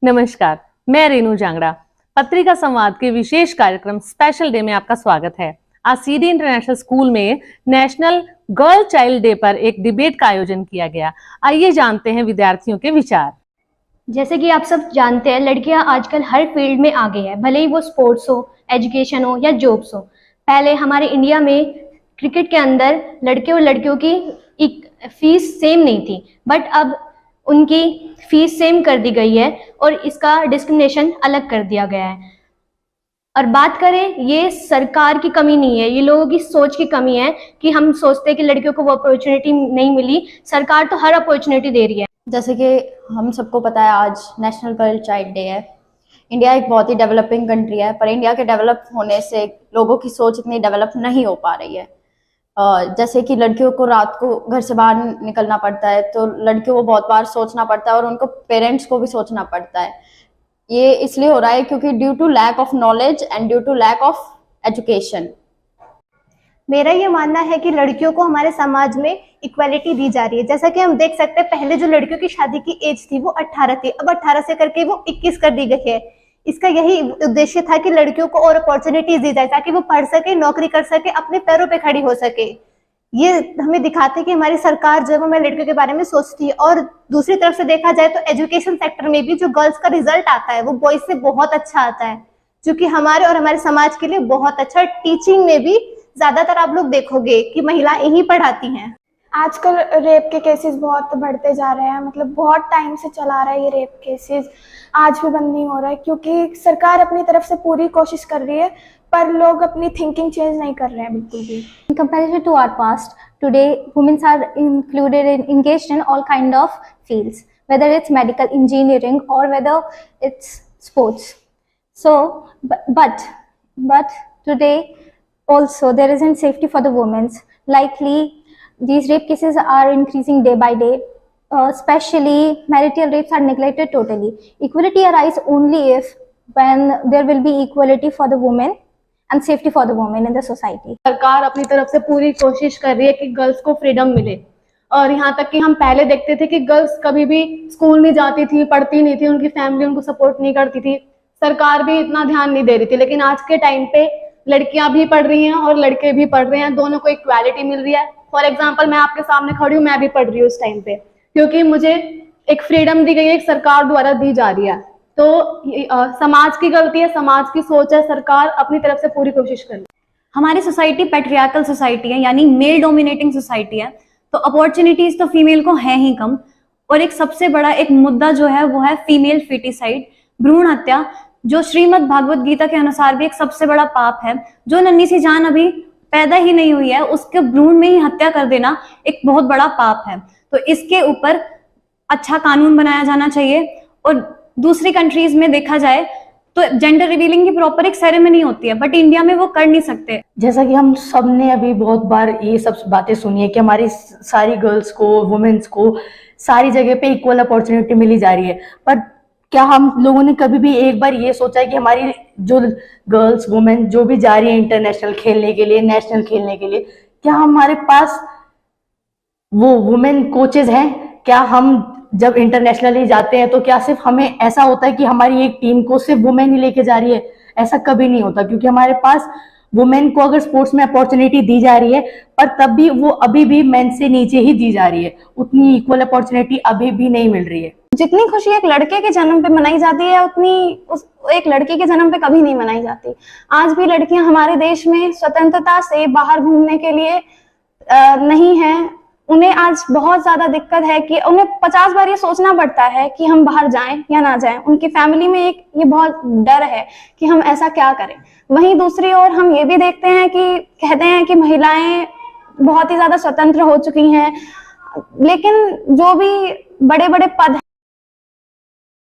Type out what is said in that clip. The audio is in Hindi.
नमस्कार, मैं रेनू जांगड़ा। पत्रिका संवाद के विशेष कार्यक्रम स्पेशल डे में आपका स्वागत है। आज सीडी इंटरनेशनल स्कूल में नेशनल गर्ल चाइल्ड डे पर एक डिबेट का आयोजन किया गया। आइए जानते हैं विद्यार्थियों के विचार। जैसे कि आप सब जानते हैं, लड़कियां आजकल हर फील्ड में आगे हैं, भले ही वो स्पोर्ट्स हो, एजुकेशन हो या जॉब्स हो। पहले हमारे इंडिया में क्रिकेट के अंदर लड़के और लड़कियों की एक फीस सेम नहीं थी, बट अब उनकी फीस सेम कर दी गई है और इसका डिस्क्रिमिनेशन अलग कर दिया गया है। और बात करें, ये सरकार की कमी नहीं है, ये लोगों की सोच की कमी है कि हम सोचते हैं कि लड़कियों को वो अपॉर्चुनिटी नहीं मिली। सरकार तो हर अपॉर्चुनिटी दे रही है। जैसे कि हम सबको पता है, आज नेशनल गर्ल चाइल्ड डे है। इंडिया एक बहुत ही डेवलपिंग कंट्री है, पर इंडिया के डेवलप होने से लोगों की सोच इतनी डेवलप नहीं हो पा रही है। जैसे कि लड़कियों को रात को घर से बाहर निकलना पड़ता है, तो लड़कियों को बहुत बार सोचना पड़ता है और उनको पेरेंट्स को भी सोचना पड़ता है। ये इसलिए हो रहा है क्योंकि due to lack of knowledge and due to lack of education. मेरा ये मानना है कि लड़कियों को हमारे समाज में इक्वालिटी दी जा रही है। जैसा कि हम देख सकते हैं, पहले जो लड़कियों की शादी की एज थी वो 18 थी, अब 18 से करके वो 21 कर दी गई है। इसका यही उद्देश्य था कि लड़कियों को और अपॉर्चुनिटीज दी जाए ताकि वो पढ़ सके, नौकरी कर सके, अपने पैरों पे खड़ी हो सके। ये हमें दिखाते कि हमारी सरकार जो है वो लड़कियों के बारे में सोचती है। और दूसरी तरफ से देखा जाए तो एजुकेशन सेक्टर में भी जो गर्ल्स का रिजल्ट आता है वो बॉयज से बहुत अच्छा आता है, जो कि हमारे और हमारे समाज के लिए बहुत अच्छा। टीचिंग में भी ज्यादातर आप लोग देखोगे कि महिलाएं ही पढ़ाती हैं। आजकल रेप के केसेस बहुत बढ़ते जा रहे हैं, मतलब बहुत टाइम से चला रहा है ये रेप केसेस, आज भी बंद नहीं हो रहा है क्योंकि सरकार अपनी तरफ से पूरी कोशिश कर रही है, पर लोग अपनी थिंकिंग चेंज नहीं कर रहे हैं बिल्कुल भी। In comparison to our past, today women are engaged in all kind of fields, whether it's medical engineering or whether it's sports. So, but today also there isn't safety for the women. Likely these rape cases are increasing day by day. Especially marital rapes are neglected totally. Equality arises only if when there will be equality for the women and safety for the women in the society. सरकार अपनी तरफ से पूरी कोशिश कर रही है कि गर्ल्स को फ्रीडम मिले। और यहाँ तक कि हम पहले देखते थे कि गर्ल्स कभी भी स्कूल नहीं जाती थी, पढ़ती नहीं थी, उनकी फैमिली उनको सपोर्ट नहीं करती थी, सरकार भी इतना ध्यान नहीं दे रही थी। लेकिन आज के टाइम पे लड़कियां भी पढ़ रही हैं और लड़के भी पढ़ रहे हैं, दोनों को इक्वालिटी मिल रही है। फॉर एग्जाम्पल, मैं आपके सामने खड़ी हूँ, मैं भी पढ़ रही हूँ इस टाइम पे, क्योंकि मुझे एक फ्रीडम दी गई है, एक सरकार द्वारा दी जा रही है। तो समाज की गलती है, समाज की सोच है, सरकार अपनी तरफ से पूरी कोशिश कर रही है। हमारी सोसाइटी पैट्रियार्कल सोसाइटी है, यानी मेल डोमिनेटिंग सोसाइटी है, तो अपॉर्चुनिटीज तो फीमेल को है ही कम। और एक सबसे बड़ा एक मुद्दा जो है वो है फीमेल फिटिसाइड, भ्रूण हत्या, जो श्रीमद् भागवत गीता के अनुसार भी एक सबसे बड़ा पाप है। जो नन्ही सी जान अभी पैदा ही नहीं हुई है, उसके भ्रूण में ही हत्या कर देना एक बहुत बड़ा पाप है। तो इसके ऊपर अच्छा कानून बनाया जाना चाहिए। और दूसरी कंट्रीज में देखा जाए तो जेंडर रिवीलिंग की प्रॉपर एक सेरेमनी होती है, बट इंडिया में वो कर नहीं सकते। जैसा कि हम सब ने अभी बहुत बार ये सब बातें सुनी है कि हमारी सारी गर्ल्स को, वुमेन्स को सारी जगह पे इक्वल अपॉर्चुनिटी मिली जा रही है, पर क्या हम लोगों ने कभी भी एक बार ये सोचा है कि हमारी जो गर्ल्स, वुमेन जो भी जा रही है इंटरनेशनल खेलने के लिए, नेशनल खेलने के लिए, क्या हमारे पास वो वुमेन कोचेज हैं? क्या हम जब इंटरनेशनली जाते हैं तो क्या सिर्फ हमें ऐसा होता है कि हमारी एक टीम को सिर्फ वुमेन ही लेके जा रही है? ऐसा कभी नहीं होता, क्योंकि हमारे पास वुमेन को अगर स्पोर्ट्स में अपॉर्चुनिटी दी जा रही है, पर तब भी वो अभी भी मेन से नीचे ही दी जा रही है, उतनी इक्वल अपॉर्चुनिटी अभी भी नहीं मिल रही है। जितनी खुशी एक लड़के के जन्म पे मनाई जाती है, उतनी एक लड़की के जन्म पे कभी नहीं मनाई जाती। आज भी लड़कियां हमारे देश में स्वतंत्रता से बाहर घूमने के लिए नहीं है। उन्हें आज बहुत ज्यादा दिक्कत है कि उन्हें 50 बार ये सोचना पड़ता है कि हम बाहर जाएं या ना जाएं। उनकी फैमिली में एक ये बहुत डर है कि हम ऐसा क्या करें। वहीं दूसरी ओर हम ये भी देखते हैं कि कहते हैं कि महिलाएं बहुत ही ज्यादा स्वतंत्र हो चुकी हैं, लेकिन जो भी बड़े बड़े पद